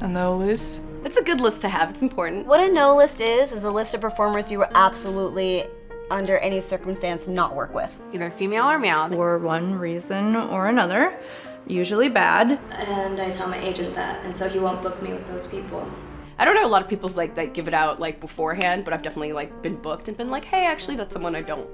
A no list? It's a good list to have, it's important. What a no list is a list of performers you will absolutely, under any circumstance, not work with. Either female or male. For one reason or another, usually bad. And I tell my agent that, and so he won't book me with those people. I don't know a lot of people like give it out like beforehand, but I've definitely like been booked and been like, hey, actually that's someone I don't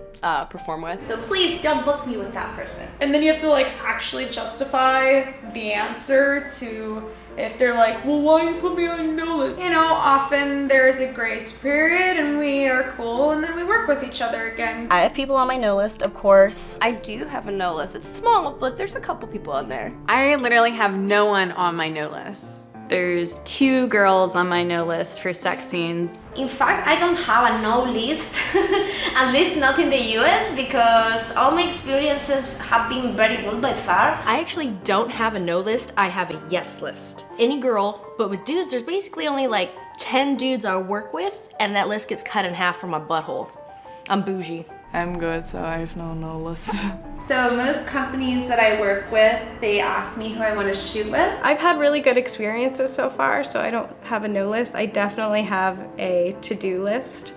perform with. So please don't book me with that person. And then you have to like actually justify the answer to if they're like, well, why you put me on no list? You know, often there's a grace period and we are cool and then we work with each other again. I have people on my no list, of course. I do have a no list. It's small, but there's a couple people on there. I literally have no one on my no list. There's 2 girls on my no list for sex scenes. In fact, I don't have a no list, at least not in the US, because all my experiences have been very good by far. I actually don't have a no list, I have a yes list. Any girl, but with dudes, there's basically only like 10 dudes I work with, and that list gets cut in half from my butthole. I'm bougie. I'm good, so I have no list. So most companies that I work with, they ask me who I want to shoot with. I've had really good experiences so far, so I don't have a no list. I definitely have a to-do list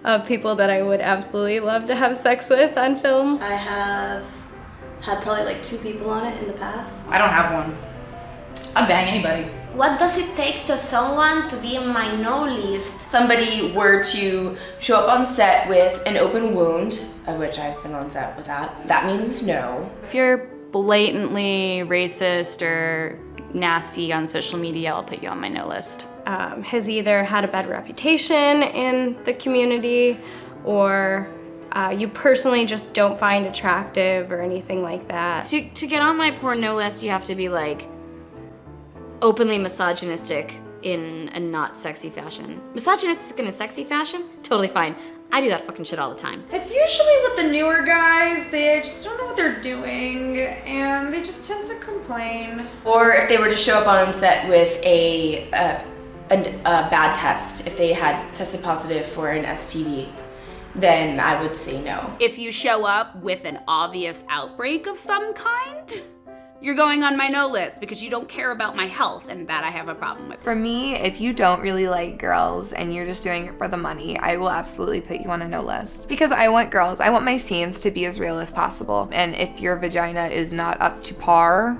of people that I would absolutely love to have sex with on film. I have had probably like 2 people on it in the past. I don't have one. I'd bang anybody. What does it take to someone to be in my no list? Somebody were to show up on set with an open wound, of which I've been on set with that means no. If you're blatantly racist or nasty on social media, I'll put you on my no list. Has either had a bad reputation in the community or you personally just don't find attractive or anything like that. To get on my porn no list, you have to be like openly misogynistic in a not sexy fashion. Misogynistic in a sexy fashion? Totally fine. I do that fucking shit all the time. It's usually with the newer guys, they just don't know what they're doing and they just tend to complain. Or if they were to show up on set with a bad test, if they had tested positive for an STD, then I would say no. If you show up with an obvious outbreak of some kind, you're going on my no list because you don't care about my health, and that I have a problem with. For me, if you don't really like girls and you're just doing it for the money, I will absolutely put you on a no list. Because I want girls, I want my scenes to be as real as possible. And if your vagina is not up to par,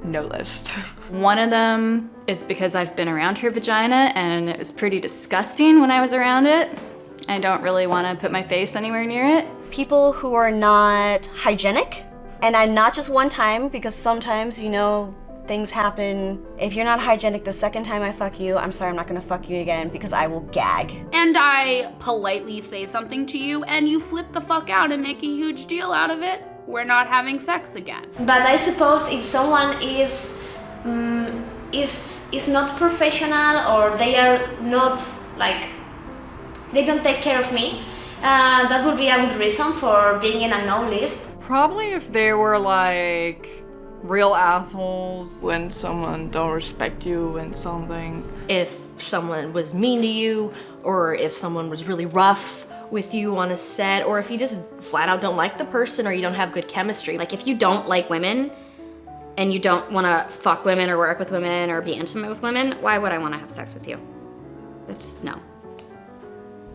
no list. One of them is because I've been around her vagina and it was pretty disgusting when I was around it. I don't really want to put my face anywhere near it. People who are not hygienic. And I'm not just one time, because sometimes, you know, things happen. If you're not hygienic the second time I fuck you, I'm sorry, I'm not gonna fuck you again because I will gag. And I politely say something to you and you flip the fuck out and make a huge deal out of it, we're not having sex again. But I suppose if someone is not professional or they are not like, they don't take care of me, that would be a good reason for being in a no list. Probably if they were like real assholes. When someone don't respect you and something. If someone was mean to you, or if someone was really rough with you on a set, or if you just flat out don't like the person or you don't have good chemistry. Like if you don't like women and you don't want to fuck women or work with women or be intimate with women, why would I want to have sex with you? That's no.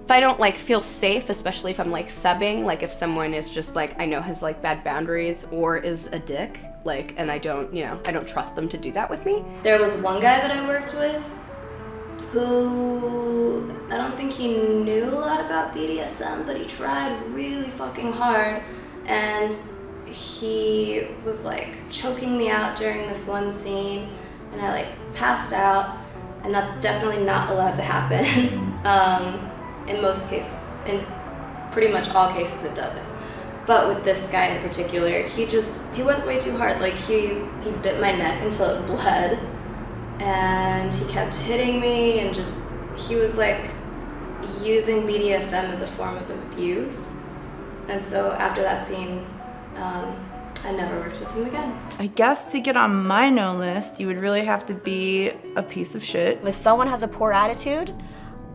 If I don't like feel safe, especially if I'm like subbing, like if someone is just like, I know has like bad boundaries or is a dick, like, and I don't, you know, I don't trust them to do that with me. There was one guy that I worked with who, I don't think he knew a lot about BDSM, but he tried really fucking hard, and he was like choking me out during this one scene, and I like passed out, and that's definitely not allowed to happen. In most cases, in pretty much all cases it doesn't. But with this guy in particular, he went way too hard. Like he bit my neck until it bled, and he kept hitting me, and just, he was like using BDSM as a form of abuse. And so after that scene, I never worked with him again. I guess to get on my no list, you would really have to be a piece of shit. If someone has a poor attitude,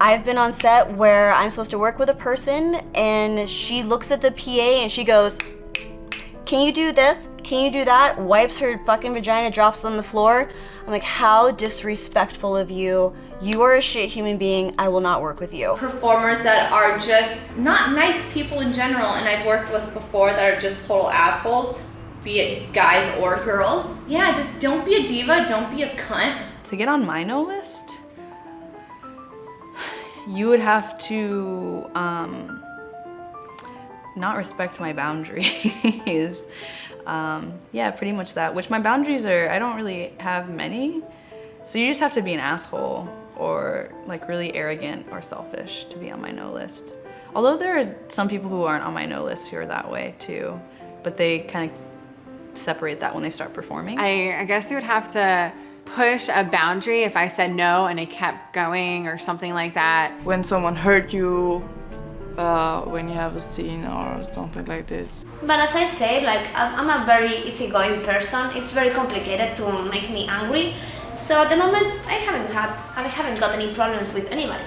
I've been on set where I'm supposed to work with a person and she looks at the PA and she goes, can you do this? Can you do that? Wipes her fucking vagina, drops it on the floor. I'm like, how disrespectful of you. You are a shit human being. I will not work with you. Performers that are just not nice people in general, and I've worked with before that are just total assholes, be it guys or girls. Yeah, just don't be a diva, don't be a cunt. To get on my no list, you would have to not respect my boundaries. Yeah, pretty much that, which my boundaries are, I don't really have many. So you just have to be an asshole or like really arrogant or selfish to be on my no list. Although there are some people who aren't on my no list who are that way too, but they kind of separate that when they start performing. I guess you would have to push a boundary if I said no and it kept going or something like that. When someone hurt you, when you have a scene or something like this. But as I say, like, I'm a very easygoing person. It's very complicated to make me angry. So at the moment, I haven't got any problems with anybody.